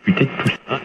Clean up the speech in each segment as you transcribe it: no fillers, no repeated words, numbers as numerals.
Peut-être tout ça.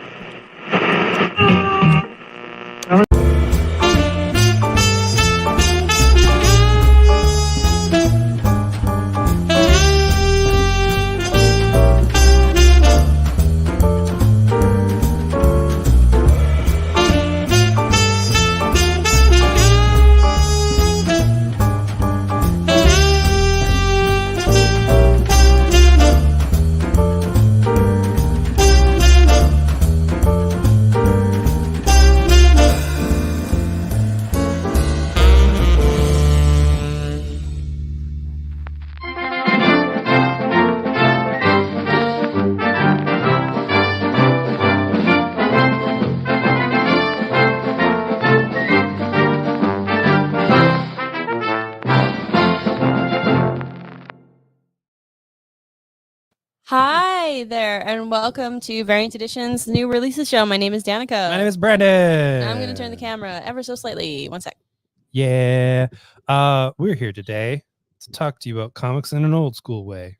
Hi there, and welcome to Variant Edition's new releases show. My name is Danica. My name is Brandon. I'm going to turn the camera ever so slightly. One sec. Yeah. We're here today to talk to you about comics in an old school way.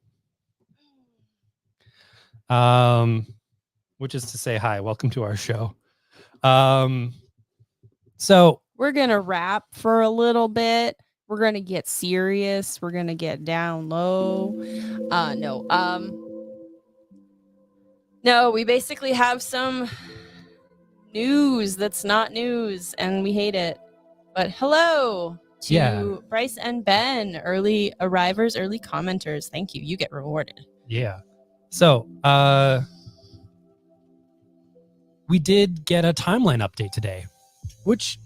Which is to say, hi, welcome to our show. So we're going to rap for a little bit. We're going to get serious. We're going to get down low. No, we basically have some news that's not news, and we hate it. But hello to Bryce and Ben, early arrivers, early commenters. Thank you. You get rewarded. Yeah. So, we did get a timeline update today, which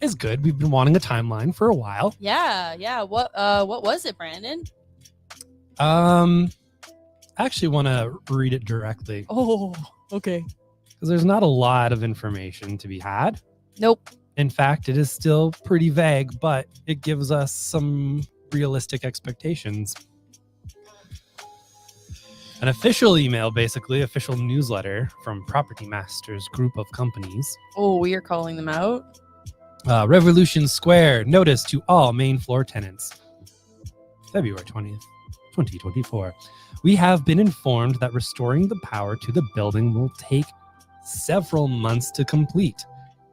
is good. We've been wanting a timeline for a while. Yeah. What was it, Brandon? I actually want to read it directly. Oh, okay. Because there's not a lot of information to be had. Nope. In fact, it is still pretty vague, but it gives us some realistic expectations. An official email, basically, official newsletter from Property Masters group of companies. Oh, we are calling them out. Revolution Square, notice to all main floor tenants. February 20th, 2024. We have been informed that restoring the power to the building will take several months to complete.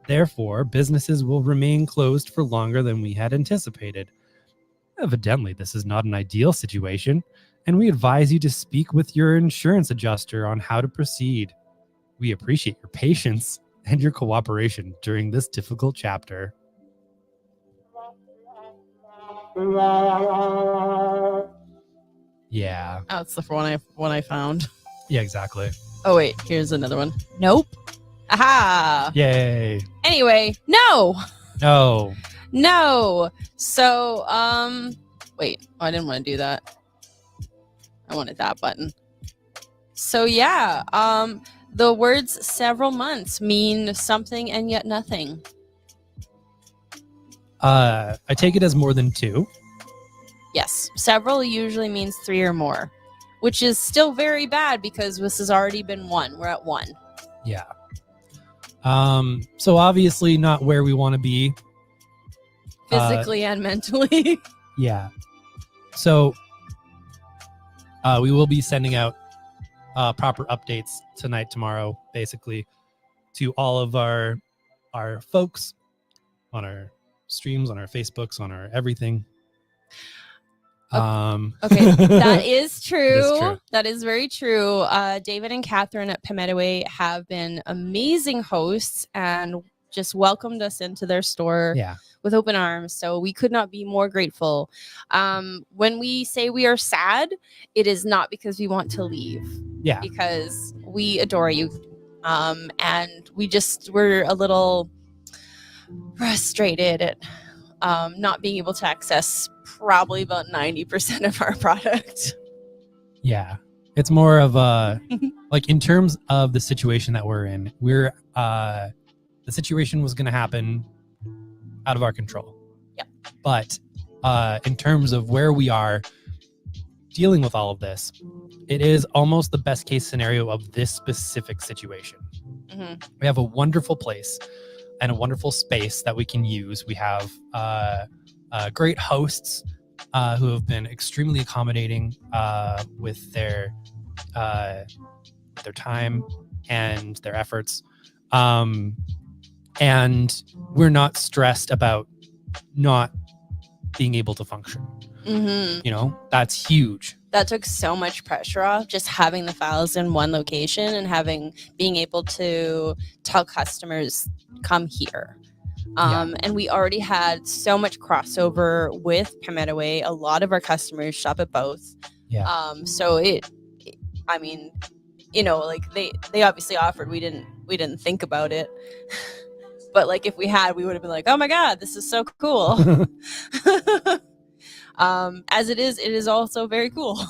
Therefore, businesses will remain closed for longer than we had anticipated. Evidently, this is not an ideal situation, and we advise you to speak with your insurance adjuster on how to proceed. We appreciate your patience and your cooperation during this difficult chapter. Yeah. Oh, it's the one I found. Yeah, exactly. Oh wait, here's another one. Nope. Aha! Yay. Anyway, no. So, wait. Oh, I didn't want to do that. I wanted that button. So yeah, the words several months mean something and yet nothing. I take it as more than 2. Yes, several usually means 3 or more, which is still very bad because this has already been 1. We're at 1. Yeah. So obviously not where we want to be. Physically and mentally. Yeah. So we will be sending out proper updates tonight, tomorrow, basically, to all of our folks on our streams, on our Facebooks, on our everything. Okay, that is true. That is very true. David and Catherine at Pemedaway have been amazing hosts and just welcomed us into their store with open arms. So we could not be more grateful. When we say we are sad, it is not because we want to leave. Yeah. Because we adore you. And we're a little frustrated at not being able to access probably about 90% of our product. Yeah. It's more of a, like, in terms of the situation that we're in, the situation was going to happen out of our control. Yeah. But in terms of where we are dealing with all of this, it is almost the best case scenario of this specific situation. Mm-hmm. We have a wonderful place and a wonderful space that we can use. We have great hosts who have been extremely accommodating with their time and their efforts. And we're not stressed about not being able to function. That's huge. That took so much pressure off, just having the files in one location and being able to tell customers, come here. And we already had so much crossover with Palmetto-Way. A lot of our customers shop at both. So they obviously offered. We didn't think about it. But like if we had, we would have been like, oh my God, this is so cool. As it is also very cool.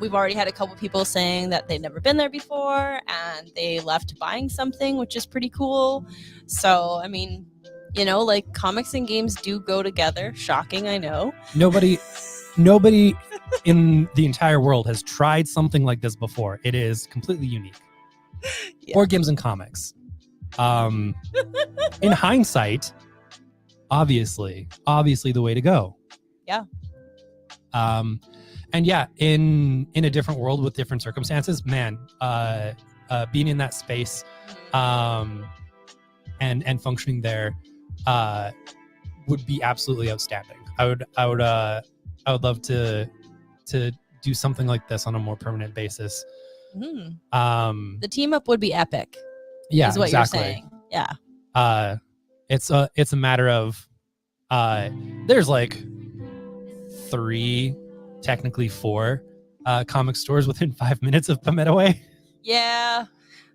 We've already had a couple people saying that they've never been there before and they left buying something, which is pretty cool. So, I mean, like comics and games do go together. Shocking, I know. Nobody in the entire world has tried something like this before. It is completely unique. Board games and comics. In hindsight, obviously the way to go. Yeah. And yeah, in a different world with different circumstances, man, being in that space, and functioning there, would be absolutely outstanding. I would love to do something like this on a more permanent basis. The team up would be epic. Yeah, is what exactly. You're saying. Yeah. It's a matter of there's like 3, technically 4 comic stores within 5 minutes of Palmetto-Way. Yeah.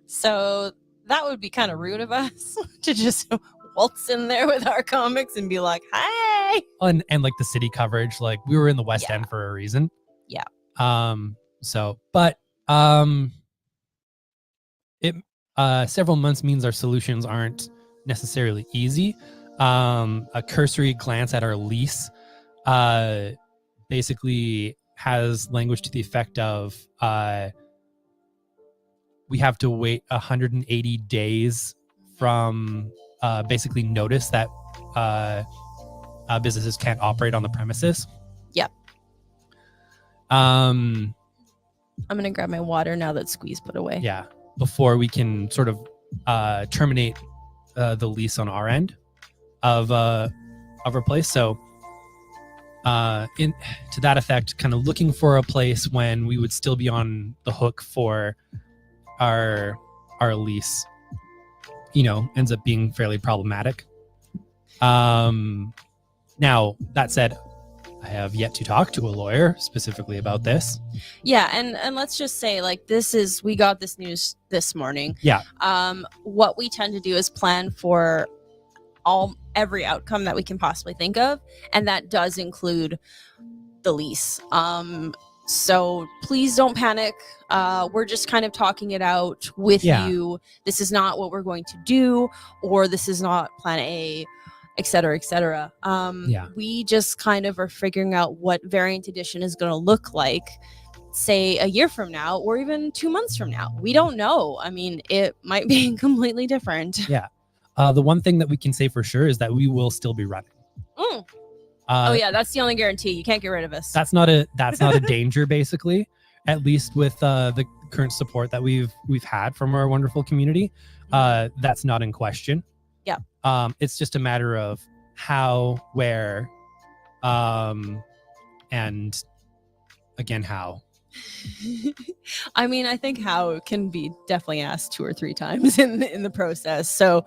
So that would be kind of rude of us to just waltz in there with our comics and be like, hi. And like the city coverage, like we were in the West End for a reason. Yeah. Several months means our solutions aren't necessarily easy. A cursory glance at our lease basically has language to the effect of we have to wait 180 days from basically notice that businesses can't operate on the premises. Yep. I'm gonna grab my water now that Squeeze put away. Yeah, before we can sort of terminate the lease on our end of our place. So to that effect, kind of looking for a place when we would still be on the hook for our lease, ends up being fairly problematic. Now, that said, I have yet to talk to a lawyer specifically about this. Yeah, and let's just say, like, we got this news this morning. Yeah. What we tend to do is plan for every outcome that we can possibly think of, and that does include the lease. So please don't panic. We're just kind of talking it out with you. This is not what we're going to do, or this is not plan A, et cetera, et cetera. We just kind of are figuring out what variant edition is going to look like, say a year from now, or even 2 months from now. We don't know. I mean, it might be completely different. Yeah. The one thing that we can say for sure is that we will still be running. That's the only guarantee. You can't get rid of us. That's not a danger, basically. At least with the current support that we've had from our wonderful community, that's not in question. Yeah. It's just a matter of how, where, and again, how. I mean, I think how can be definitely asked 2 or 3 times in the process. So,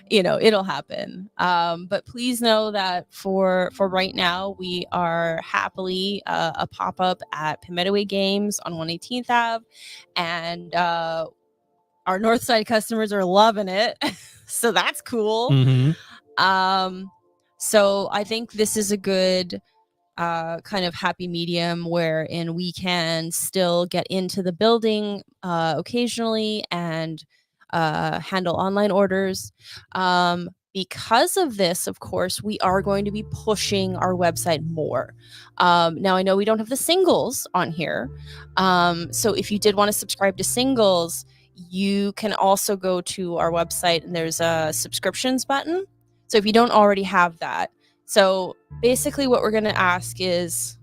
it'll happen. But please know that for right now, we are happily a pop-up at Palmetto-Way Games on 118th Ave. And our Northside customers are loving it. So that's cool. Mm-hmm. So I think this is a good kind of happy medium wherein we can still get into the building occasionally and handle online orders. Because of this, of course, we are going to be pushing our website more. Now, I know we don't have the singles on here. So if you did want to subscribe to singles, you can also go to our website and there's a subscriptions button. So if you don't already have that, so basically what we're going to ask is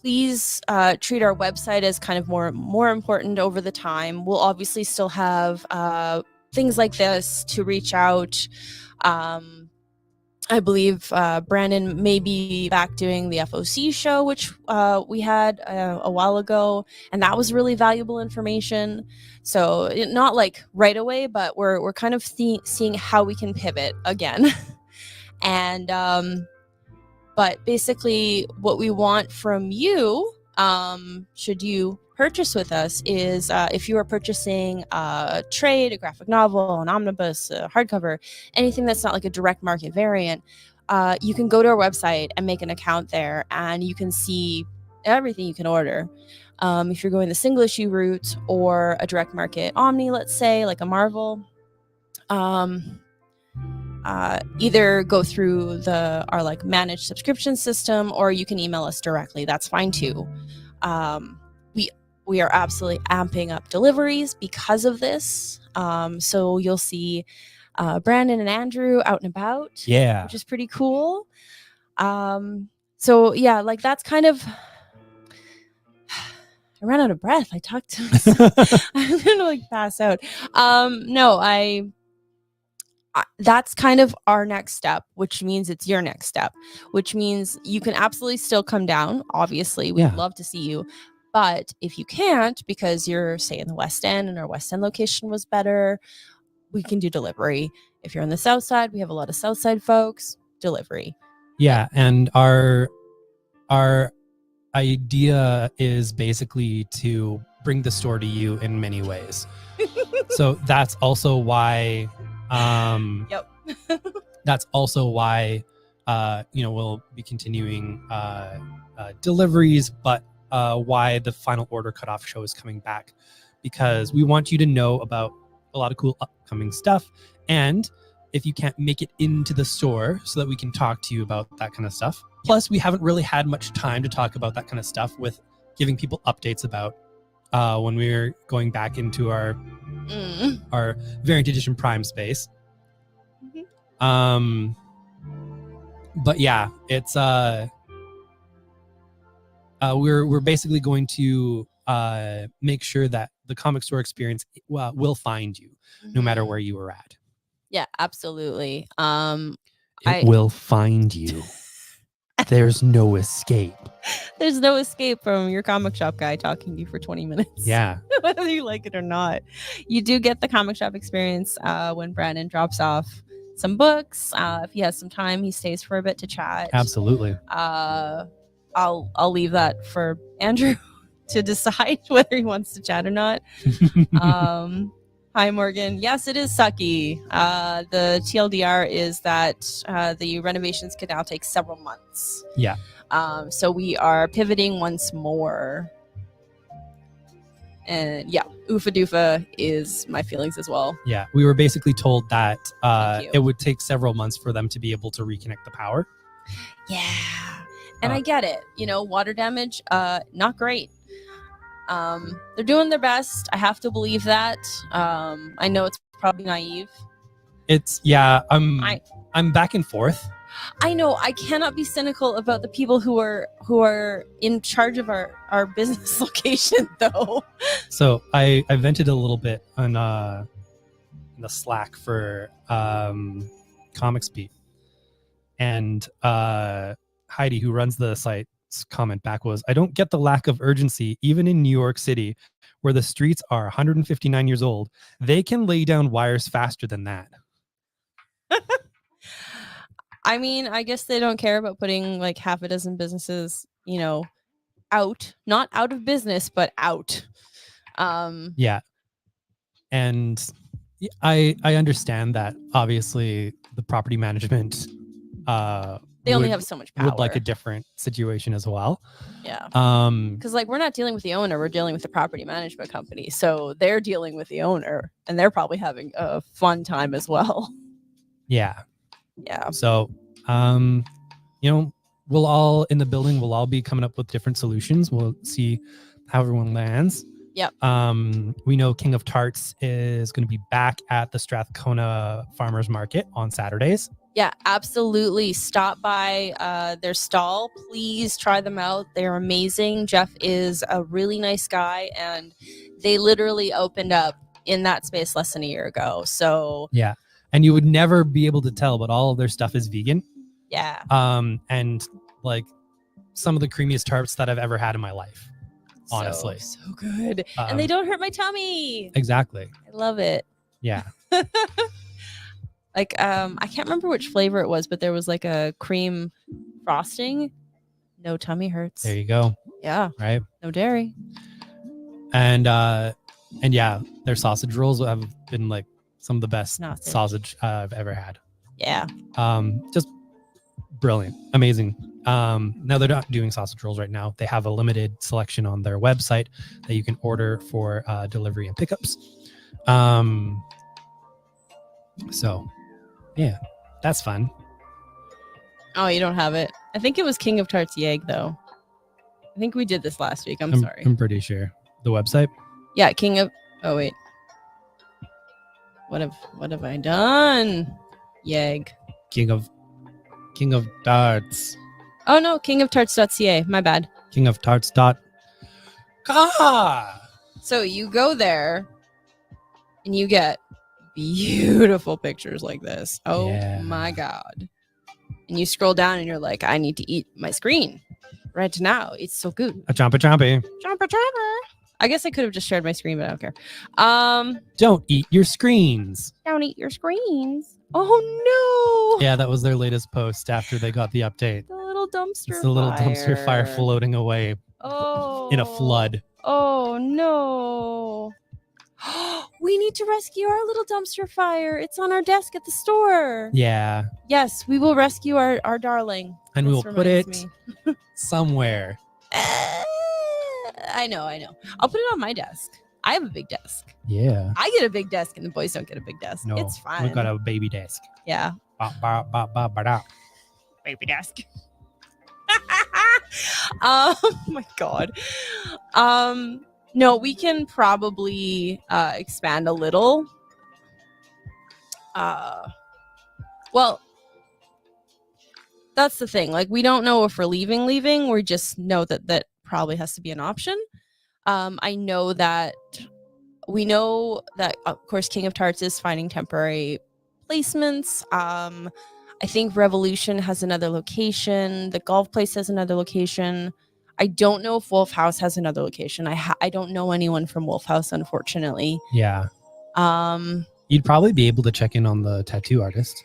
please treat our website as kind of more important over the time. We'll obviously still have things like this to reach out. I believe Brandon may be back doing the FOC show, which we had a while ago, and that was really valuable information. So not like right away, but we're kind of seeing how we can pivot again. And but basically, what we want from you, should you purchase with us, is if you are purchasing a trade, a graphic novel, an omnibus, a hardcover, anything that's not like a direct market variant, you can go to our website and make an account there, and you can see everything you can order. If you're going the single issue route or a direct market omni, let's say, like a Marvel, either go through our like managed subscription system, or you can email us directly. That's fine too. We are absolutely amping up deliveries because of this. So you'll see Brandon and Andrew out and about, which is pretty cool. So yeah, like that's kind of. I ran out of breath. I talked to myself. I'm gonna like pass out. No, that's kind of our next step, which means it's your next step, which means you can absolutely still come down. Obviously, we'd love to see you. But if you can't, because you're, say, in the West End and our West End location was better, we can do delivery. If you're on the South Side, we have a lot of South Side folks, delivery. Yeah, and our idea is basically to bring the store to you in many ways. So that's also why that's also why we'll be continuing deliveries, but why the final order cutoff show is coming back, because we want you to know about a lot of cool upcoming stuff, and if you can't make it into the store, so that we can talk to you about that kind of stuff. Plus, we haven't really had much time to talk about that kind of stuff with giving people updates about when we're going back into our variant edition Prime space. But yeah, it's we're basically going to make sure that the comic store experience will find you no matter where you are at. Yeah, absolutely. It will find you. There's no escape. There's no escape from your comic shop guy talking to you for 20 minutes. Yeah. Whether you like it or not. You do get the comic shop experience when Brandon drops off some books. If he has some time, he stays for a bit to chat. Absolutely. I'll leave that for Andrew to decide whether he wants to chat or not. Hi, Morgan. Yes, it is sucky. The TLDR is that the renovations could now take several months. Yeah. So we are pivoting once more. And yeah, oofa doofa is my feelings as well. Yeah, we were basically told that it would take several months for them to be able to reconnect the power. Yeah. And I get it. Water damage, not great. They're doing their best. I have to believe that. I know it's probably naive. I'm back and forth. I know. I cannot be cynical about the people who are in charge of our business location, though. So I vented a little bit on in the Slack for Comics Beat, and Heidi, who runs the site's comment back was, "I don't get the lack of urgency, even in New York City, where the streets are 159 years old. They can lay down wires faster than that." I mean, I guess they don't care about putting like half a dozen businesses, out, not out of business, but out. Yeah. And I understand that obviously the property management they only have so much power. Would like a different situation as well. Yeah. Because we're not dealing with the owner, we're dealing with the property management company. So they're dealing with the owner, and they're probably having a fun time as well. Yeah. Yeah. So we'll all in the building, we'll all be coming up with different solutions. We'll see how everyone lands. Yep. We know King of Tarts is going to be back at the Strathcona Farmers Market on Saturdays. Yeah, absolutely. Stop by their stall. Please try them out. They're amazing. Jeff is a really nice guy, and they literally opened up in that space less than a year ago. So yeah, and you would never be able to tell, but all of their stuff is vegan. Yeah. And like some of the creamiest tarts that I've ever had in my life. Honestly, so good, and they don't hurt my tummy. Exactly. I love it. Yeah. Like I can't remember which flavor it was, but there was like a cream frosting. No tummy hurts. There you go. Yeah. Right. No dairy. And yeah, their sausage rolls have been like some of the best sausage I've ever had. Yeah. Just brilliant, amazing. Now they're not doing sausage rolls right now. They have a limited selection on their website that you can order for delivery and pickups. So yeah, that's fun. Oh, you don't have it. I think it was King of Tarts Yeg though. I think we did this last week. I'm sorry. I'm pretty sure. The website? Yeah, King of Oh wait. What have I done? Yeg. King of Tarts. Oh no, kingoftarts.ca. My bad. Kingoftarts.ca. So you go there and you get beautiful pictures like this. Oh my God. And you scroll down and you're like, I need to eat my screen right now. It's so good. A chompa chompy. Chomper chomper. I guess I could have just shared my screen, but I don't care. Don't eat your screens. Don't eat your screens. Oh no. Yeah, that was their latest post after they got the update. The little dumpster It's the little dumpster fire floating away. Oh. In a flood. Oh no. We need to rescue our little dumpster fire. It's on our desk at the store. Yeah. Yes, we will rescue our darling. And we will put it somewhere. I know. I'll put it on my desk. I have a big desk. Yeah. I get a big desk and the boys don't get a big desk. No, it's fine. We've got a baby desk. Yeah. Baby desk. Oh my God. No, we can probably expand a little. Well, that's the thing. Like, we don't know if we're leaving. We just know that probably has to be an option. I know that we know that, of course, King of Tarts is finding temporary placements. I think Revolution has another location. The golf place has another location. I don't know if Wolf House has another location. I don't know anyone from Wolf House, unfortunately. Yeah. You'd probably be able to check in on the tattoo artist.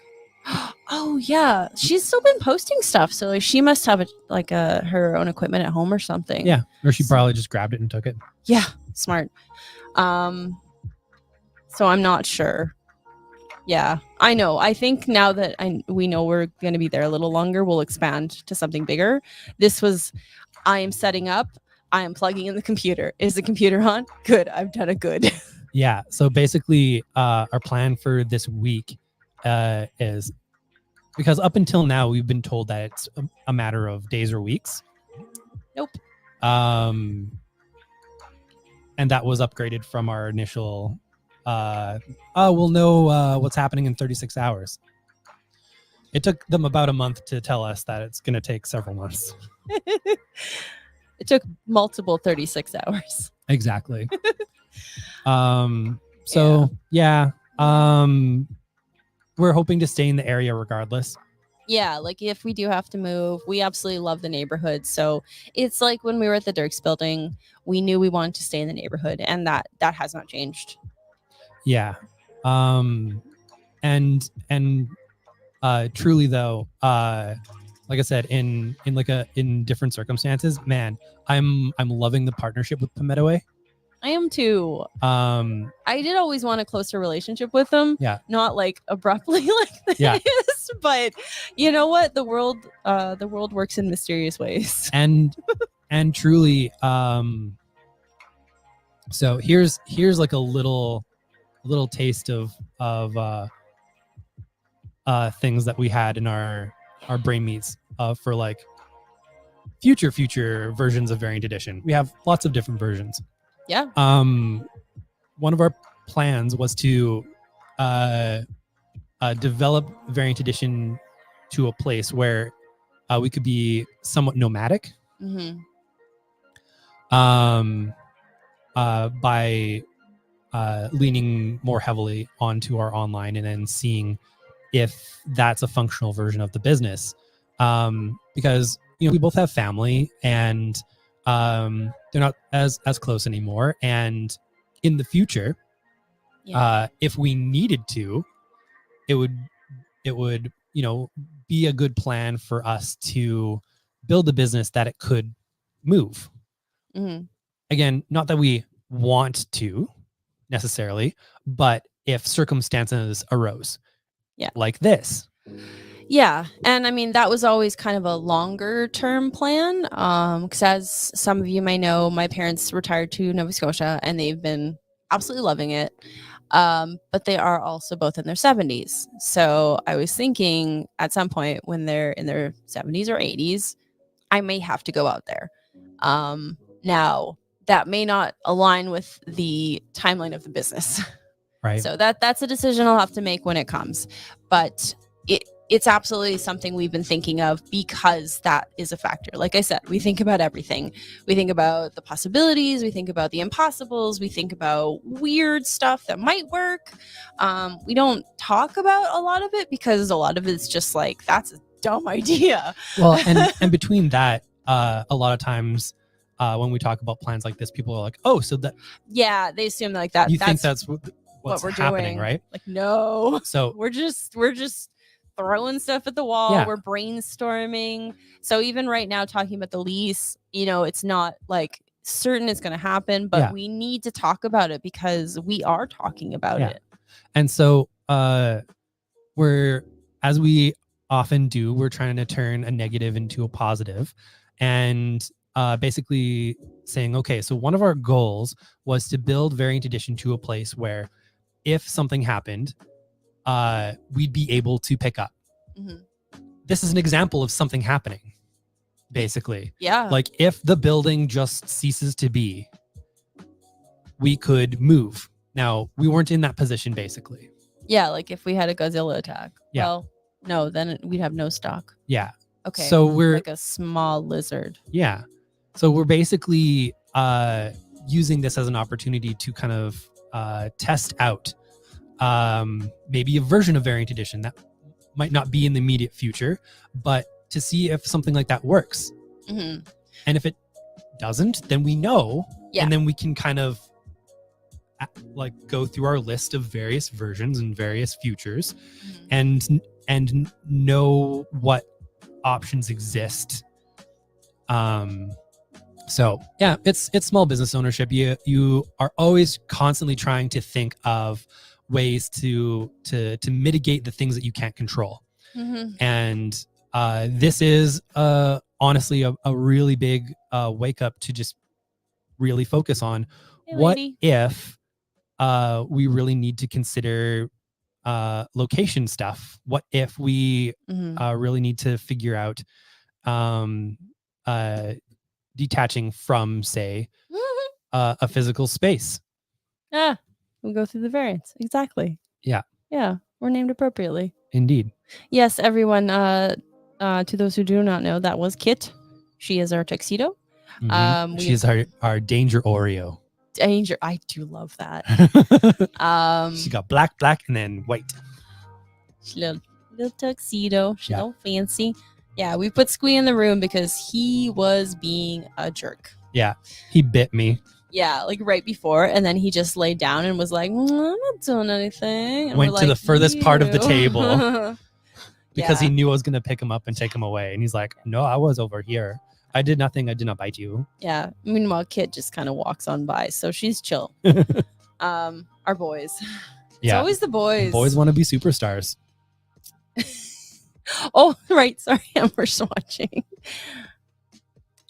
Oh yeah, she's still been posting stuff, so she must have her own equipment at home or something. Yeah, or she probably just grabbed it and took it. Yeah, smart. So I'm not sure. Yeah, I know. I think now that we know we're going to be there a little longer, we'll expand to something bigger. This was, I am setting up. I am plugging in the computer. Is the computer on? Good. I've done it good. Yeah. So basically, our plan for this week is, because up until now we've been told that it's a matter of days or weeks. Nope. And that was upgraded from our initial we'll know what's happening in 36 hours. It took them about a month to tell us that it's going to take several months. It took multiple 36 hours. Exactly. So yeah. We're hoping to stay in the area regardless. Yeah, like if we do have to move, we absolutely love the neighborhood. So it's like when we were at the Dirks building, we knew we wanted to stay in the neighborhood, and that has not changed. Yeah. And truly though, like I said, in different circumstances, man, I'm loving the partnership with Palmetto Way. I am too. I did always want a closer relationship with them. Yeah. Not like abruptly like this, but you know what? The world works in mysterious ways. And truly, so here's like a little taste of things that we had in our brain meets for like future versions of Variant Edition. We have lots of different versions. Yeah. One of our plans was to develop Variant Edition to a place where we could be somewhat nomadic. Mm-hmm. By leaning more heavily onto our online and then seeing if that's a functional version of the business. Because, we both have family and they're not as close anymore. And in the future, if we needed to, it would, be a good plan for us to build a business that it could move. Mm-hmm. Again, not that we want to necessarily, but if circumstances arose, like this. Yeah. And I mean, that was always kind of a longer term plan. Because as some of you may know, my parents retired to Nova Scotia and they've been absolutely loving it. But they are also both in their 70s. So I was thinking at some point when they're in their 70s or 80s, I may have to go out there. Now, that may not align with the timeline of the business. Right. So that's a decision I'll have to make when it comes. But it's absolutely something we've been thinking of because that is a factor. Like I said, we think about everything. We think about the possibilities. We think about the impossibles. We think about weird stuff that might work. We don't talk about a lot of it because a lot of it's just like, that's a dumb idea. Well, and between that, a lot of times when we talk about plans like this, people are like, oh, so that. Yeah, they assume like that. You think that's what's we're happening, doing, right? Like, no. So we're just throwing stuff at the wall. Yeah. We're brainstorming. So even right now, talking about the lease, it's not like certain it's going to happen, but we need to talk about it because we are talking about it. And so we're, as we often do, we're trying to turn a negative into a positive, and basically saying, okay, so one of our goals was to build Variant Edition to a place where if something happened, we'd be able to pick up. Mm-hmm. This is an example of something happening, basically. Yeah. Like if the building just ceases to be, we could move. Now, we weren't in that position, basically. Yeah, like if we had a Godzilla attack. Yeah. Well, no, then we'd have no stock. Yeah. Okay. So we're like a small lizard. Yeah. So we're basically using this as an opportunity to kind of test out maybe a version of Variant Edition that might not be in the immediate future, but to see if something like that works. Mm-hmm. And if it doesn't, then we know, and then we can kind of like go through our list of various versions and various futures, and know what options exist. So yeah, it's small business ownership. You are always constantly trying to think of ways to mitigate the things that you can't control. Mm-hmm. And this is honestly a really big wake up to just really focus on what if we really need to consider location stuff. What if we really need to figure out detaching from, say, a physical space. Yeah, we go through the variants. Exactly. Yeah. Yeah, we're named appropriately. Indeed. Yes, everyone. To those who do not know, that was Kit. She is our tuxedo. Mm-hmm. She's our Danger Oreo. Danger. I do love that. She got black, and then white. Little tuxedo. She's all fancy. Yeah, we put Squee in the room because he was being a jerk. Yeah, he bit me. Yeah, like right before, and then he just laid down and was like, I'm not doing anything. And went to the furthest part of the table because he knew I was going to pick him up and take him away. And he's like, no, I was over here. I did nothing. I did not bite you. Yeah. Meanwhile, Kit just kind of walks on by, so she's chill. Our boys. It's always the boys. Boys want to be superstars. Oh, right. Sorry, Amber's watching.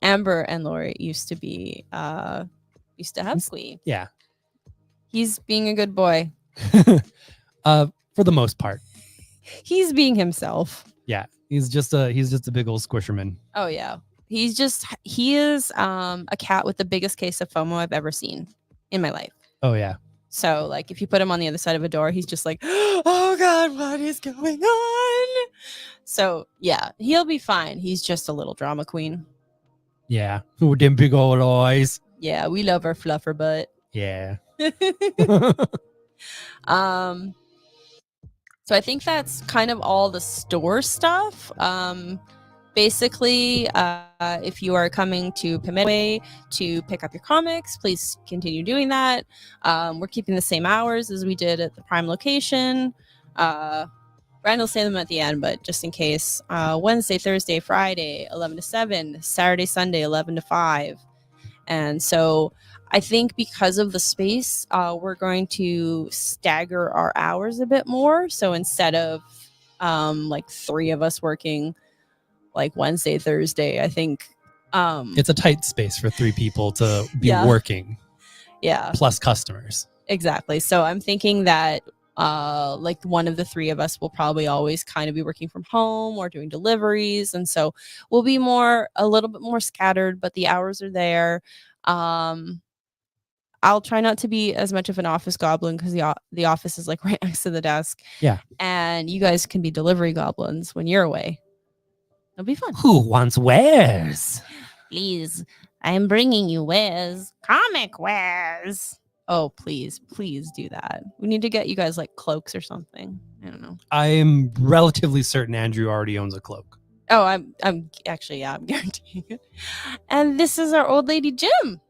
Amber and Lori used to have Squee. Yeah. He's being a good boy. For the most part. He's being himself. Yeah. He's just a big old squisherman. Oh yeah. He is a cat with the biggest case of FOMO I've ever seen in my life. Oh yeah. So like if you put him on the other side of a door, he's just like, oh God, what is going on? So yeah, he'll be fine. He's just a little drama queen. Yeah. With them big old eyes. Yeah, we love our fluffer butt. Yeah. So I think that's kind of all the store stuff. Basically, if you are coming to Pimedaway to pick up your comics, please continue doing that. We're keeping the same hours as we did at the Prime location. Brandon will say them at the end, but just in case, Wednesday, Thursday, Friday, 11 to 7, Saturday, Sunday, 11 to 5. And so I think because of the space, we're going to stagger our hours a bit more. So instead of like 3 of us working like Wednesday, Thursday, I think it's a tight space for 3 people to be working. Yeah. Plus customers. Exactly. So I'm thinking that like one of the 3 of us will probably always kind of be working from home or doing deliveries, and so we'll be a little bit more scattered, but the hours are there. I'll try not to be as much of an office goblin because the office is like right next to the desk. Yeah. And you guys can be delivery goblins when you're away. It'll be fun. Who wants wares? Please, I'm bringing you wares. Comic wares. Oh, please do that. We need to get you guys like cloaks or something. I don't know. I'm relatively certain Andrew already owns a cloak. Oh, I'm actually, yeah, I'm guaranteeing it. And this is our old lady Jim.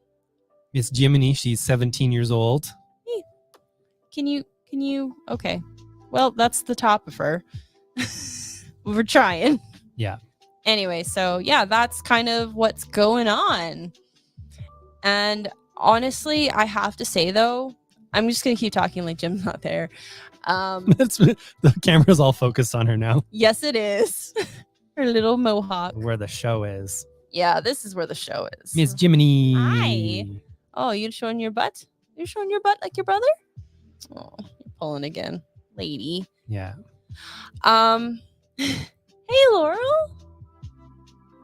It's Jiminy. She's 17 years old. Hey, can you? Okay. Well, that's the top of her. We're trying. Yeah. Anyway, so yeah, that's kind of what's going on. And honestly, I have to say though, I'm just gonna keep talking like Jim's not there. The camera's all focused on her now. Yes, it is. Her little mohawk. Where the show is. Yeah, this is where the show is. Miss Jiminy. Hi. Oh, you showing your butt? You're showing your butt like your brother? Oh, you're pulling again, lady. Yeah. Hey, Laurel.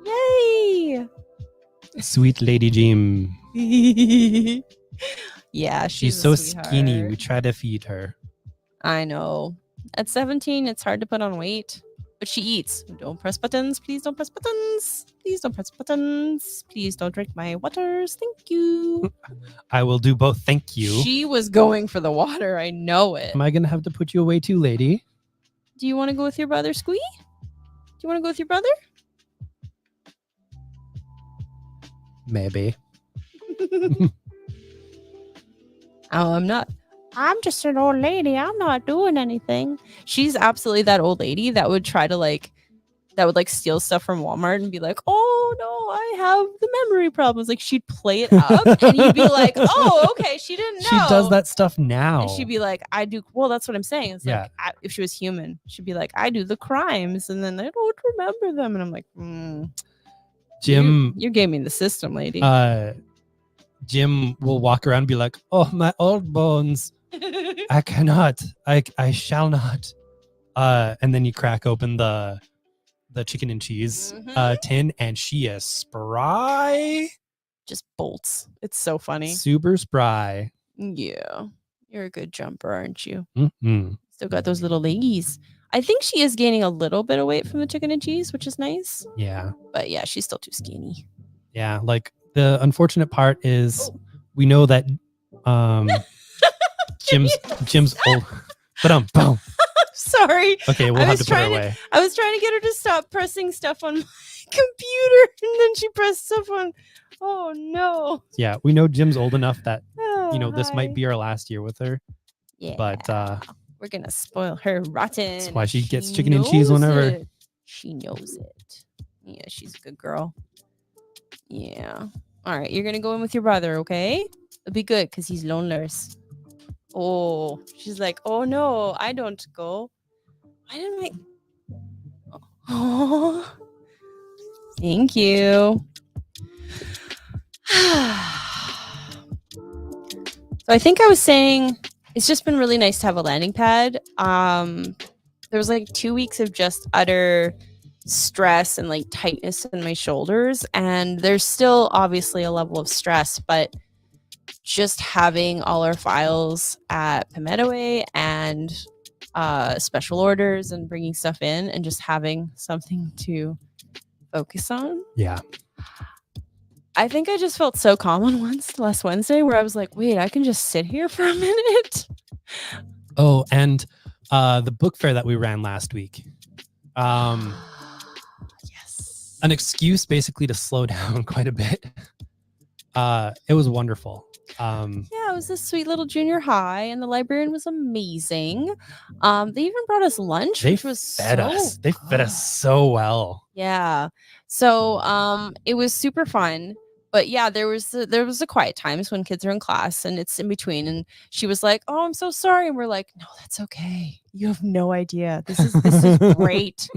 Yay. Sweet Lady Jim. Yeah, she's so skinny. We try to feed her. I know. At 17, it's hard to put on weight. But she eats. Don't press buttons. Please don't press buttons. Please don't press buttons. Please don't drink my waters. Thank you. I will do both. Thank you. She was going for the water. I know it. Am I going to have to put you away too, lady? Do you want to go with your brother, Squee? Do you want to go with your brother? Maybe. Oh, I'm not. I'm just an old lady. I'm not doing anything. She's absolutely that old lady that would try to like steal stuff from Walmart and be like, oh no, I have the memory problems. Like she'd play it up and you'd be like, oh, okay, she didn't know. She does that stuff now. And she'd be like, I do. Well, that's what I'm saying. It's like, if she was human, she'd be like, I do the crimes and then I don't remember them. And I'm like, Jim. You're gaming the system, lady. Jim will walk around and be like, oh, my old bones. I cannot. I shall not. And then you crack open the chicken and cheese tin, and she is spry. Just bolts. It's so funny. Super spry. Yeah. You're a good jumper, aren't you? Mm-hmm. Still got those little leggies. I think she is gaining a little bit of weight from the chicken and cheese, which is nice. Yeah. But yeah, she's still too skinny. Yeah. Like the unfortunate part is we know that Jim's old. But boom. Sorry. Okay, we'll have to put her away. I was trying to get her to stop pressing stuff on my computer, and then she pressed stuff on. Oh no. Yeah, we know Jim's old enough that this might be our last year with her. Yeah. But we're gonna spoil her rotten. That's why she gets chicken and cheese whenever. She knows it. Yeah, she's a good girl. Yeah. All right, you're gonna go in with your brother, okay? It'll be good because he's loneless. Oh, she's like, oh no, I don't go. Why didn't I? Oh, thank you. So I think I was saying it's just been really nice to have a landing pad. There was like 2 weeks of just utter stress and like tightness in my shoulders, and there's still obviously a level of stress, but just having all our files at Pimedaway and special orders and bringing stuff in and just having something to focus on. Yeah. I think I just felt so calm on last Wednesday where I was like, wait, I can just sit here for a minute. Oh, and the book fair that we ran last week. Yes. An excuse basically to slow down quite a bit. It was wonderful. Yeah, it was this sweet little junior high, and the librarian was amazing. They even brought us lunch, which was They fed us so well. Yeah. So it was super fun. But yeah, there was a quiet times when kids are in class and it's in between. And she was like, "Oh, I'm so sorry." And we're like, "No, that's okay. You have no idea. This is great."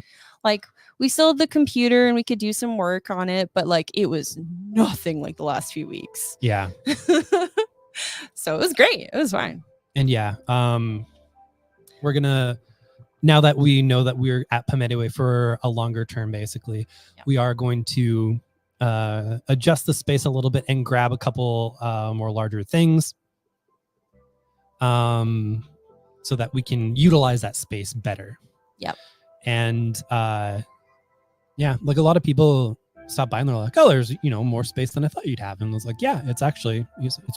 Like, we still had the computer and we could do some work on it, but like it was nothing like the last few weeks. Yeah. So it was great. It was fine. And yeah, we're gonna, now that we know that we're at Pimedaway for a longer term, basically, we are going to adjust the space a little bit and grab a couple more larger things, so that we can utilize that space better. Yep. And yeah, like a lot of people stop by and they're like, "Oh, there's more space than I thought you'd have," and I was like, "Yeah, it's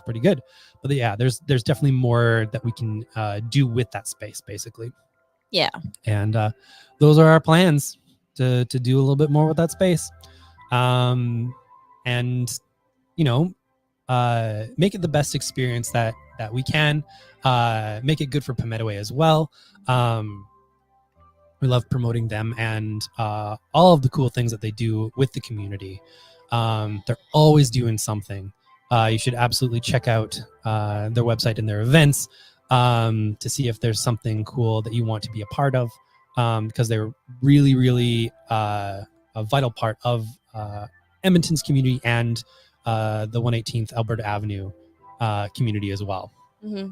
pretty good." But yeah, there's definitely more that we can do with that space, basically. Yeah. And those are our plans to do a little bit more with that space, and make it the best experience that we can. Make it good for Pimedaway as well. We love promoting them and all of the cool things that they do with the community. They're always doing something. You should absolutely check out their website and their events to see if there's something cool that you want to be a part of, because they're really, really a vital part of Edmonton's community and the 118th Alberta Avenue community as well. Mm-hmm.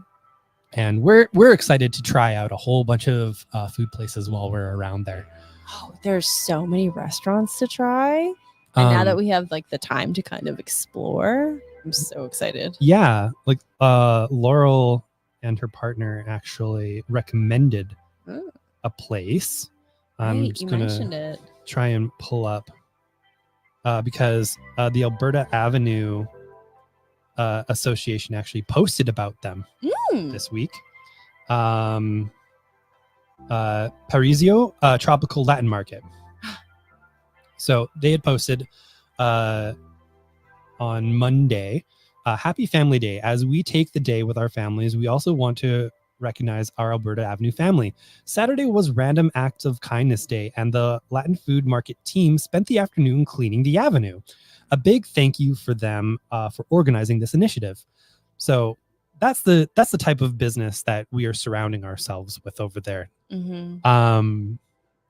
And we're excited to try out a whole bunch of food places while we're around there. Oh, there's so many restaurants to try. And now that we have like the time to kind of explore, I'm so excited. Yeah, like Laurel and her partner actually recommended a place. I'm just gonna try and pull up because the Alberta Avenue Association actually posted about them this week. Parisio Tropical Latin Market. So they had posted on Monday, Happy Family Day. As we take the day with our families, we also want to recognize our Alberta Avenue family. Saturday was Random Acts of Kindness Day, and the Latin Food Market team spent the afternoon cleaning the avenue. A big thank you for them for organizing this initiative. So that's the type of business that we are surrounding ourselves with over there. Mm-hmm.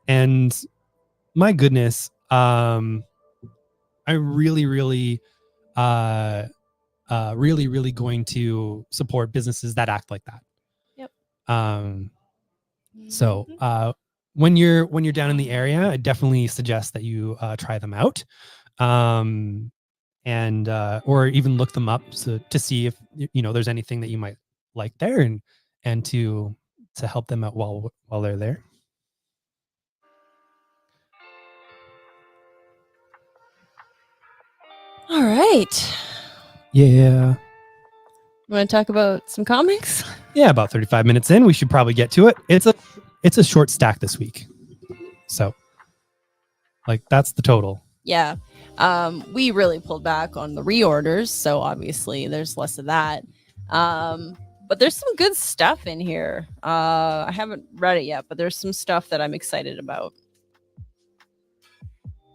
And my goodness, I really, really, really going to support businesses that act like that. Yep. So when you're down in the area, I definitely suggest that you try them out. And or even look them up to see if there's anything that you might like there, and to help them out while they're there. All right. Yeah. You want to talk about some comics? Yeah, about 35 minutes in, we should probably get to it. It's a short stack this week, so like that's the total. Yeah. We really pulled back on the reorders, so obviously there's less of that. But there's some good stuff in here. I haven't read it yet, but there's some stuff that I'm excited about.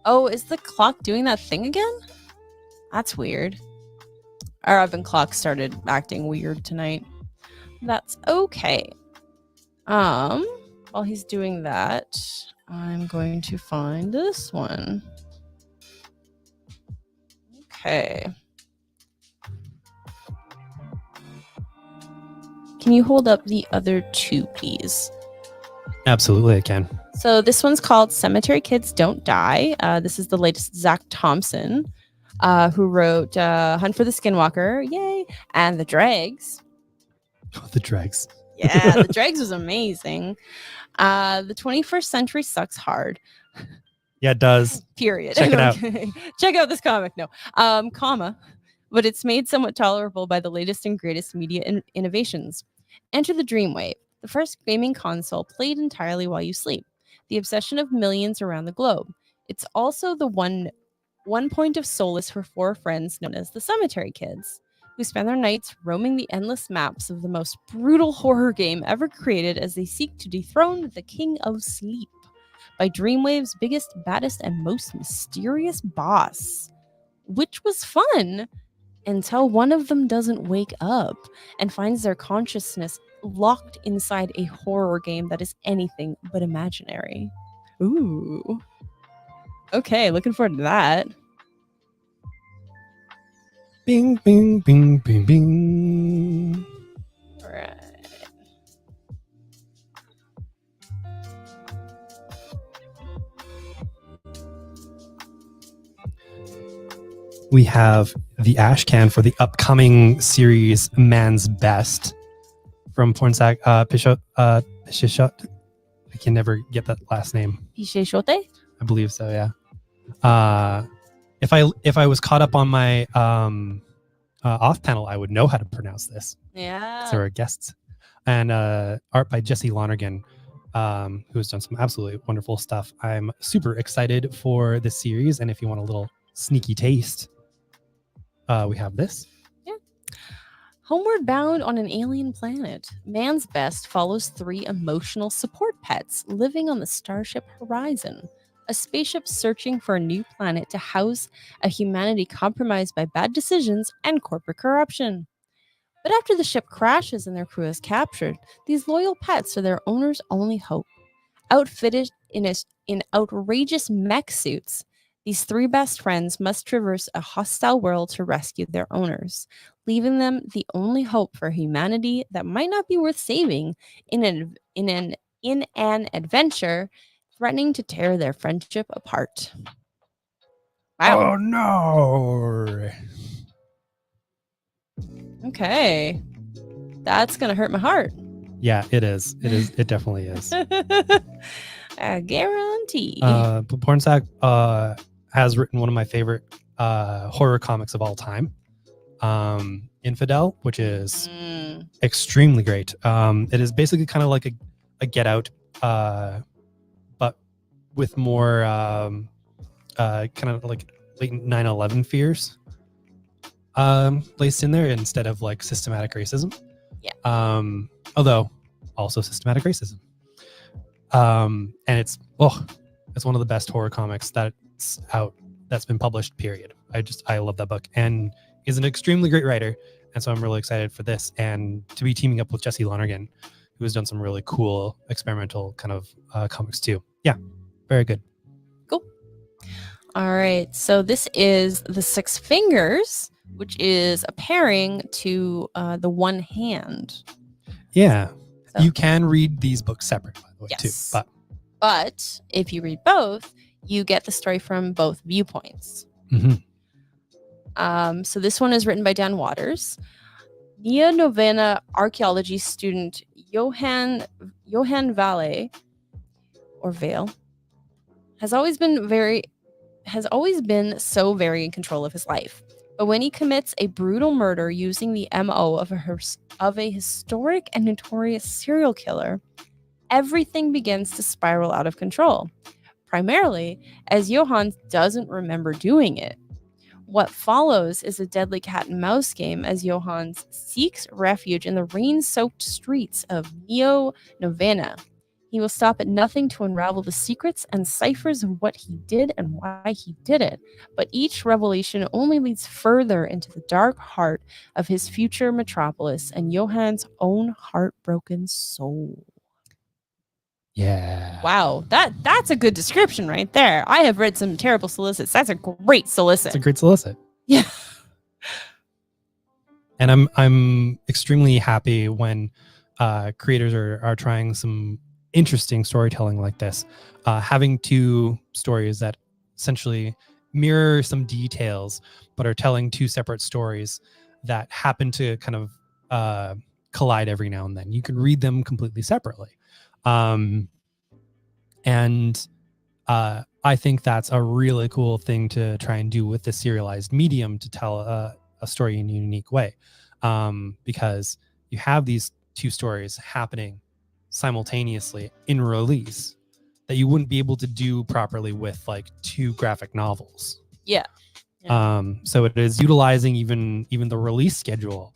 Oh, is the clock doing that thing again? That's weird. Our oven clock started acting weird tonight. That's okay. While he's doing that, I'm going to find this one. Okay. Can you hold up the other two, please? Absolutely, I can. So this one's called Cemetery Kids Don't Die. This is the latest Zach Thompson, who wrote Hunt for the Skinwalker, yay, and The Dregs. Oh, The Dregs. Yeah, the Dregs was amazing. The 21st century sucks hard. Yeah, it does. Period. Check it out. Check out this comic. No, comma, but it's made somewhat tolerable by the latest and greatest media innovations. Enter the Dreamwave, the first gaming console played entirely while you sleep. The obsession of millions around the globe. It's also the one point of solace for 4 friends known as the Cemetery Kids, who spend their nights roaming the endless maps of the most brutal horror game ever created as they seek to dethrone the King of Sleep by Dreamwave's biggest, baddest, and most mysterious boss. Which was fun until one of them doesn't wake up and finds their consciousness locked inside a horror game that is anything but imaginary. Ooh. Okay, looking forward to that. Bing, bing, bing, bing, bing. All right. We have the ash can for the upcoming series Man's Best from Pornsak Pishot. I can never get that last name. Pishote? I believe so, yeah. If I was caught up on my off panel, I would know how to pronounce this. Yeah. So our guests. And art by Jesse Lonergan, who has done some absolutely wonderful stuff. I'm super excited for this series. And if you want a little sneaky taste, we have this. Yeah. Homeward bound on an alien planet, Man's Best follows 3 emotional support pets living on the Starship Horizon, a spaceship searching for a new planet to house a humanity compromised by bad decisions and corporate corruption. But after the ship crashes and their crew is captured, these loyal pets are their owner's only hope. Outfitted in outrageous mech suits, these 3 best friends must traverse a hostile world to rescue their owners, leaving them the only hope for humanity that might not be worth saving in an adventure threatening to tear their friendship apart. Wow. Oh no. Okay. That's going to hurt my heart. Yeah, it is. It definitely is. I guarantee. But Pornsak has written one of my favorite horror comics of all time, Infidel, which is extremely great. It is basically kind of like a Get Out, but with more kind of like late 9/11 fears placed in there instead of like systematic racism. Yeah. Although also systematic racism. And it's one of the best horror comics that's been published, period. I love that book, and he's an extremely great writer, and so I'm really excited for this and to be teaming up with Jesse Lonergan, who has done some really cool experimental kind of comics too. Yeah, very good. Cool. All right, so this is The Six Fingers, which is a pairing to The One Hand. Yeah. So, you can read these books separate, by the way, yes, too. But if you read both, you get the story from both viewpoints. Mm-hmm. So this one is written by Dan Waters. Nia Novena archaeology student Johan Vale has always been so very in control of his life. But when he commits a brutal murder using the MO of a historic and notorious serial killer, everything begins to spiral out of control, primarily as Johan doesn't remember doing it. What follows is a deadly cat and mouse game as Johan seeks refuge in the rain-soaked streets of Neo Novena. He will stop at nothing to unravel the secrets and ciphers of what he did and why he did it, but each revelation only leads further into the dark heart of his future metropolis and Johan's own heartbroken soul. Yeah. Wow, that's a good description right there. I have read some terrible solicits. That's a great solicit. It's a great solicit. Yeah. And I'm extremely happy when creators are trying some interesting storytelling like this, having 2 stories that essentially mirror some details, but are telling 2 separate stories that happen to kind of collide every now and then. You can read them completely separately. I think that's a really cool thing to try and do with the serialized medium to tell a story in a unique way, because you have these two stories happening simultaneously in release that you wouldn't be able to do properly with like two graphic novels. Yeah. So it is utilizing even the release schedule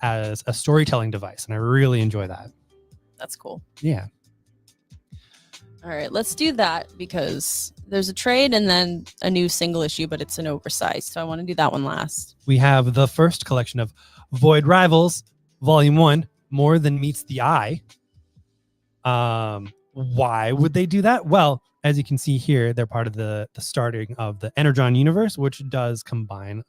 as a storytelling device, and I really enjoy that. That's cool. Yeah. All right, let's do that because there's a trade and then a new single issue, but it's an oversized. So I want to do that one last. We have the first collection of Void Rivals, Volume 1, More Than Meets the Eye. Why would they do that? Well, as you can see here, they're part of the starting of the Energon universe, which does combine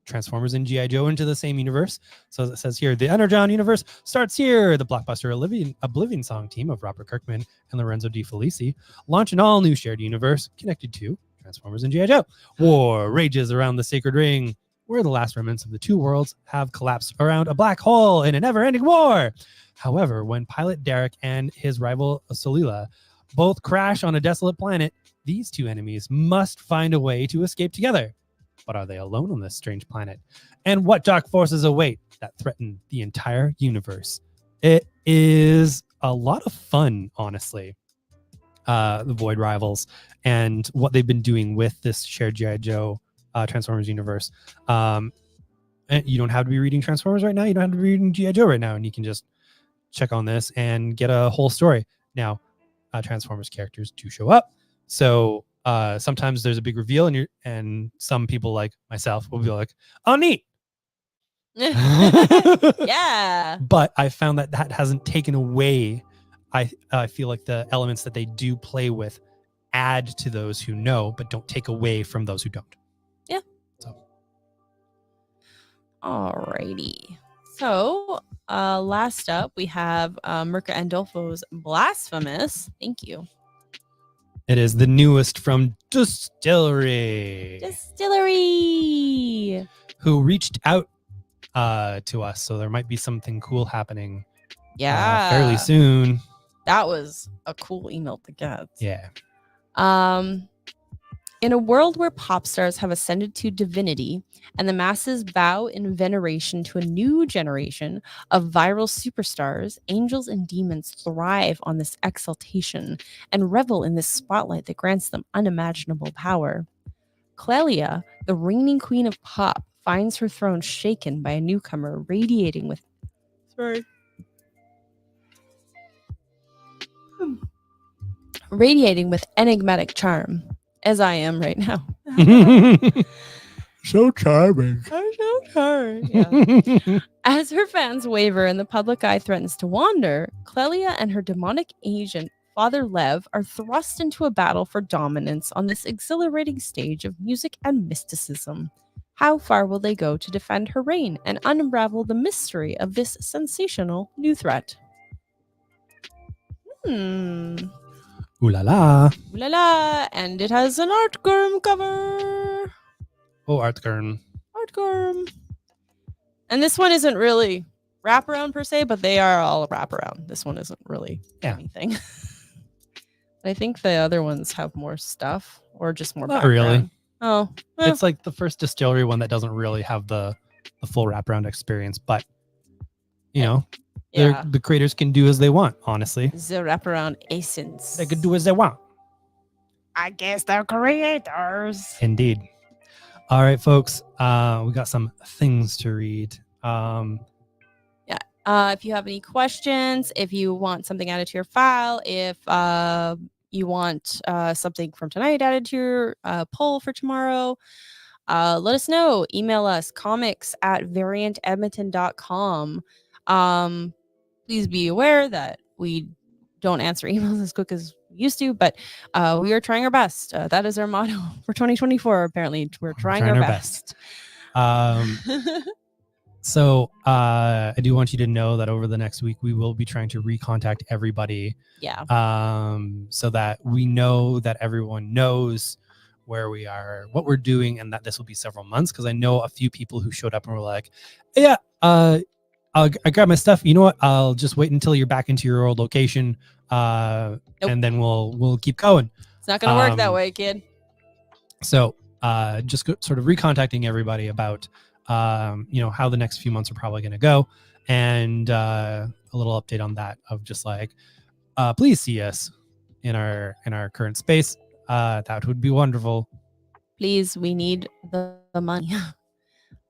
Transformers and G.I. Joe into the same universe. So as it says here, the Energon universe starts here. The blockbuster Oblivion Song team of Robert Kirkman and Lorenzo De Felici launch an all-new shared universe connected to Transformers and G.I. Joe. War rages around the Sacred Ring, where the last remnants of the two worlds have collapsed around a black hole in a never-ending war. However, when pilot Derek and his rival Solila both crash on a desolate planet, these two enemies must find a way to escape together. But are they alone on this strange planet? And what dark forces await that threaten the entire universe? It is a lot of fun, honestly, the Void Rivals and what they've been doing with this shared G.I. Joe Transformers universe. And you don't have to be reading Transformers right now. You don't have to be reading G.I. Joe right now. And you can just check on this and get a whole story. Now, Transformers characters do show up. So sometimes there's a big reveal and some people like myself will be like, oh, neat. Yeah. But I found that hasn't taken away. I feel like the elements that they do play with add to those who know, but don't take away from those who don't. Yeah. So. Alrighty. So last up, we have Mirka Andolfo's Blasphemous. Thank you. It is the newest from Distillery. Who reached out to us. So there might be something cool happening fairly soon. That was a cool email to get. Yeah. In a world where pop stars have ascended to divinity and the masses bow in veneration to a new generation of viral superstars, angels and demons thrive on this exaltation and revel in this spotlight that grants them unimaginable power. Clelia, the reigning queen of pop, finds her throne shaken by a newcomer radiating with enigmatic charm. As I am right now. So charming. So charming. Yeah. As her fans waver and the public eye threatens to wander, Clelia and her demonic agent, Father Lev, are thrust into a battle for dominance on this exhilarating stage of music and mysticism. How far will they go to defend her reign and unravel the mystery of this sensational new threat? Ooh la la. Ooh la la. And it has an Artgerm cover. Oh, Artgerm. Artgerm. And this one isn't really wraparound per se, but they are all wraparound. This one isn't really anything. I think the other ones have more stuff or just more Not background. Really. Oh. It's like the first Distillery one that doesn't really have the full wraparound experience, but you know. Yeah. The creators can do as they want, honestly. The wraparound essence. They could do as they want. I guess they're creators. Indeed. All right, folks. We got some things to read. If you have any questions, if you want something added to your file, if you want something from tonight added to your poll for tomorrow, let us know. Email us comics@variantedmonton.com. Please be aware that we don't answer emails as quick as we used to, but we are trying our best. That is our motto for 2024. Apparently, we're trying our best. So I do want you to know that over the next week, we will be trying to recontact everybody. Yeah. So that we know that everyone knows where we are, what we're doing, and that this will be several months. Because I know a few people who showed up and were like, "Yeah, I got my stuff. You know what? I'll just wait until you're back into your old location, Nope. and then we'll keep going." It's not going to work that way, kid. So just sort of recontacting everybody about how the next few months are probably going to go, and a little update on that of just like, please see us in our current space. That would be wonderful. Please, we need the money.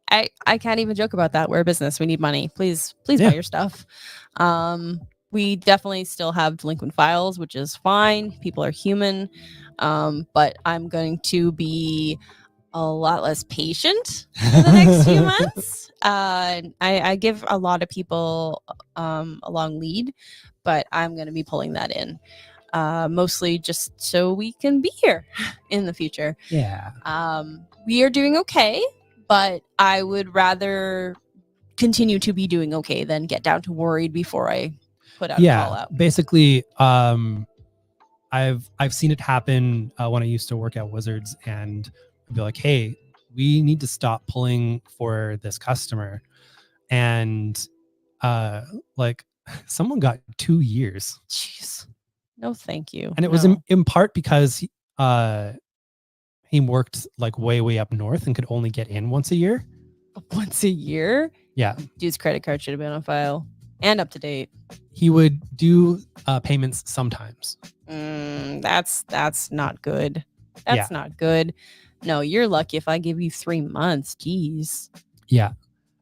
I can't even joke about that. We're a business. We need money. Please buy your stuff. We definitely still have delinquent files, which is fine. People are human. But I'm going to be a lot less patient in the next few months. I give a lot of people a long lead, but I'm going to be pulling that in. Mostly just so we can be here in the future. Yeah. We are doing okay, but I would rather continue to be doing okay than get down to worried before I put out a call out. Basically, I've seen it happen when I used to work at Wizards, and I'd be like, hey, we need to stop pulling for this customer. And like someone got 2 years. Jeez. No, thank you. And it was in part because he worked like way up north and could only get in once a year. Once a year? Yeah. Dude's credit card should have been on file and up to date. He would do payments sometimes. That's not good. That's not good. No, you're lucky if I give you 3 months. Jeez. Yeah.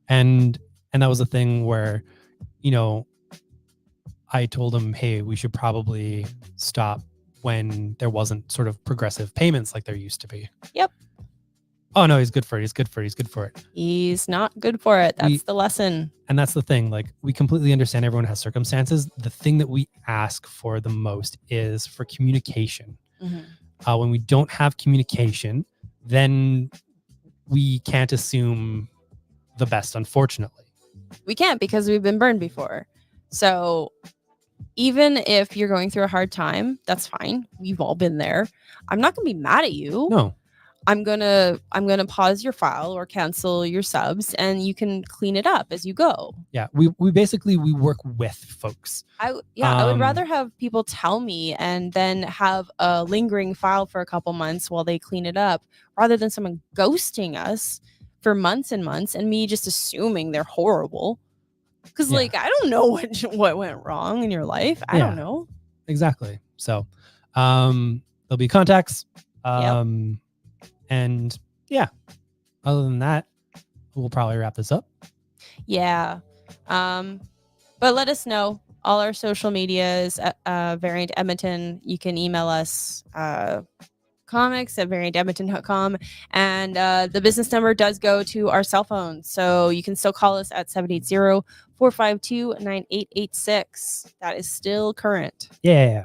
And that was a thing where, I told him, hey, we should probably stop when there wasn't sort of progressive payments like there used to be. Yep. Oh no, he's good for it. He's good for it. He's not good for it. That's the lesson. And that's the thing. Like, we completely understand everyone has circumstances. The thing that we ask for the most is for communication. Mm-hmm. When we don't have communication, then we can't assume the best, unfortunately. We can't, because we've been burned before. So even if you're going through a hard time, that's fine. We've all been there. I'm not going to be mad at you. No. I'm gonna pause your file or cancel your subs, and you can clean it up as you go. Yeah, we basically work with folks. I would rather have people tell me and then have a lingering file for a couple months while they clean it up, rather than someone ghosting us for months and months and me just assuming they're horrible. Because I don't know what went wrong in your life. I don't know. Exactly. So there'll be contacts. And other than that, we'll probably wrap this up. Yeah. But let us know. All our social medias, Variant Edmonton. You can email us comics@variantedmonton.com. And the business number does go to our cell phone. So you can still call us at 780-452-9886. That is still current. Yeah.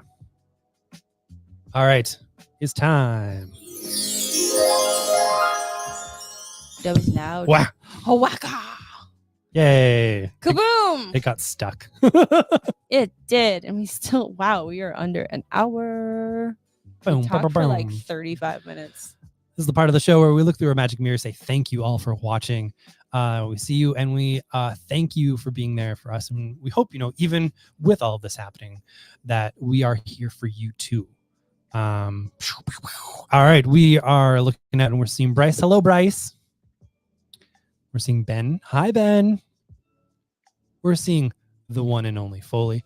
All right. It's time. That was loud. Wow. Oh, waka. Yay. Kaboom. It got stuck. It did. And we are under an hour. Boom, we talked for like 35 minutes. This is the part of the show where we look through our magic mirror, say thank you all for watching. We see you, and we thank you for being there for us. And we hope, even with all of this happening, that we are here for you too. All right, we are looking at, and we're seeing Bryce. Hello, Bryce. We're seeing Ben. Hi, Ben. We're seeing the one and only Foley.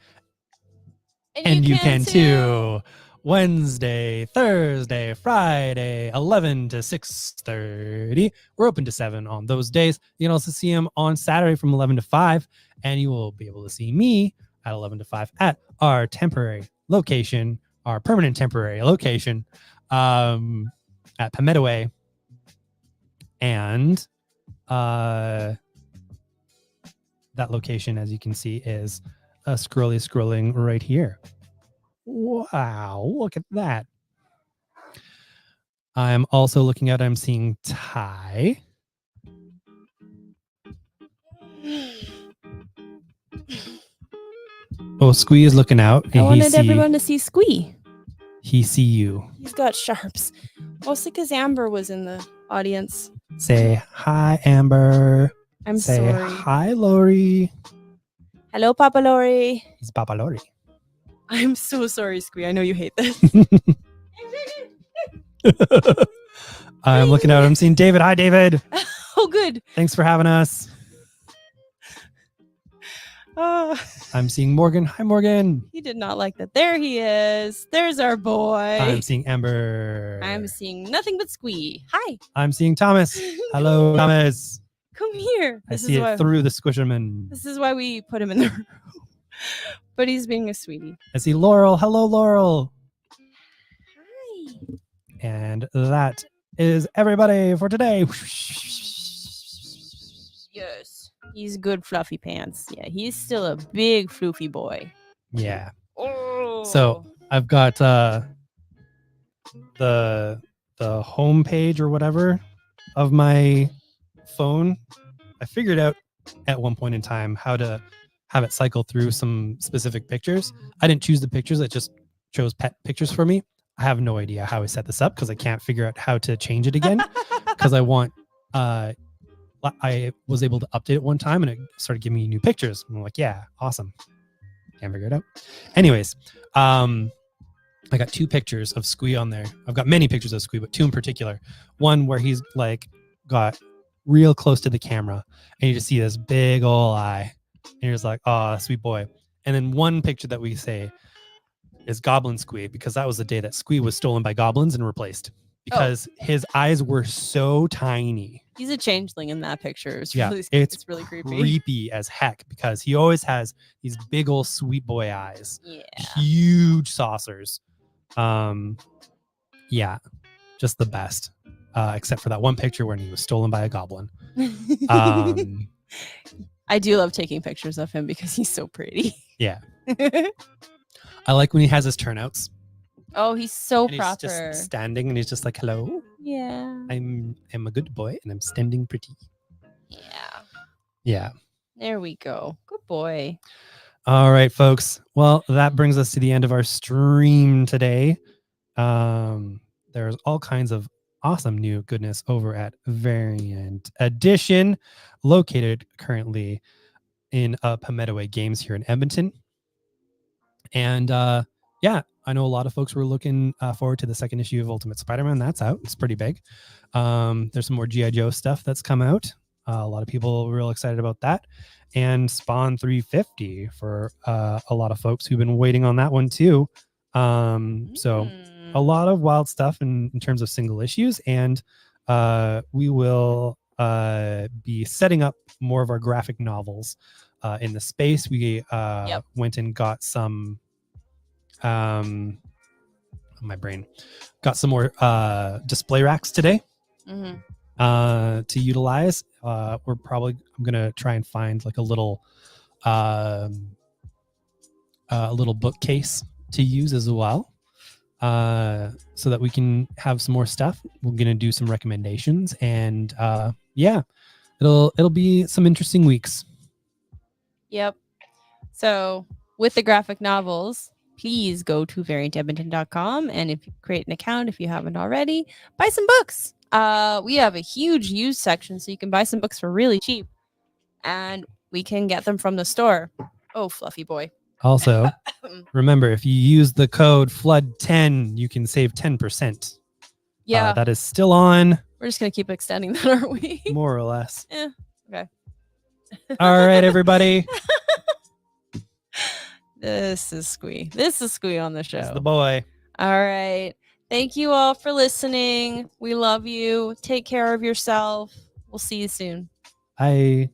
And you can too. Wednesday, Thursday, Friday, 11 to 6:30. We're open to 7 on those days. You can also see him on Saturday from 11 to 5. And you will be able to see me at 11 to 5 at our temporary location, our permanent temporary location at Pemedaway. And that location, as you can see, is scrolling right here. Wow, look at that. I'm also looking at, I'm seeing Ty. Oh, Squee is looking out. I wanted everyone to see Squee. He see you. He's got sharps. Mostly because Amber was in the audience. Say hi, Amber. I'm Say sorry. hi, Lori. Hello, Papa Lori. It's Papa Lori. I'm so sorry, Squee. I know you hate this. I'm looking out. I'm seeing David. Hi, David. Oh, good. Thanks for having us. I'm seeing Morgan. Hi, Morgan. He did not like that. There he is. There's our boy. I'm seeing Amber. I'm seeing nothing but Squee. Hi. I'm seeing Thomas. Hello, Thomas. Come here. I see it through the squisherman. This is why we put him in the room. But he's being a sweetie. I see Laurel. Hello, Laurel. Hi. And that is everybody for today. Yes. He's good fluffy pants. Yeah, he's still a big floofy boy. Yeah. Oh. So I've got the home page or whatever of my phone. I figured out at one point in time how to have it cycle through some specific pictures. I didn't choose the pictures. It just chose pet pictures for me. I have no idea how I set this up because I can't figure out how to change it again because I was able to update it one time and it started giving me new pictures. I'm like, yeah, awesome. Can't figure it out. Anyways, I got 2 pictures of Squee on there. I've got many pictures of Squee, but 2 in particular. One where he's like got real close to the camera and you just see this big old eye. And you're just like, oh, sweet boy. And then one picture that we say is Goblin Squee because that was the day that Squee was stolen by goblins and replaced because his eyes were so tiny. He's a changeling in that picture. It's really creepy. Creepy as heck because he always has these big old sweet boy eyes. Yeah. Huge saucers. Yeah, just the best. Except for that one picture when he was stolen by a goblin. I do love taking pictures of him because he's so pretty. Yeah. I like when he has his turnouts. Oh, he's so and proper. He's just standing and he's just like, hello. Yeah. I'm a good boy and I'm standing pretty. Yeah. Yeah. There we go. Good boy. All right, folks. Well, that brings us to the end of our stream today. There's all kinds of awesome new goodness over at Variant Edition, located currently in Pimedaway Games here in Edmonton. And yeah, I know a lot of folks were looking forward to the second issue of Ultimate Spider-Man. That's out. It's pretty big. There's some more G.I. Joe stuff that's come out. A lot of people are real excited about that. And Spawn 350 for a lot of folks who've been waiting on that one too. So a lot of wild stuff in terms of single issues. And we will be setting up more of our graphic novels in the space. We went and got some my brain got some more display racks today to utilize. I'm gonna try and find like a little bookcase to use as well, so that we can have some more stuff. We're gonna do some recommendations, and yeah, it'll be some interesting weeks. Yep. So with the graphic novels, please go to variantedmonton.com, and if you create an account, if you haven't already, buy some books. We have a huge used section, so you can buy some books for really cheap, and we can get them from the store. Oh, fluffy boy. Also, remember, if you use the code FLOOD10, you can save 10%. Yeah. That is still on. We're just going to keep extending that, aren't we? More or less. Yeah. Okay. All right, everybody. This is Squee. This is Squee on the show. This is the boy. All right. Thank you all for listening. We love you. Take care of yourself. We'll see you soon. Bye.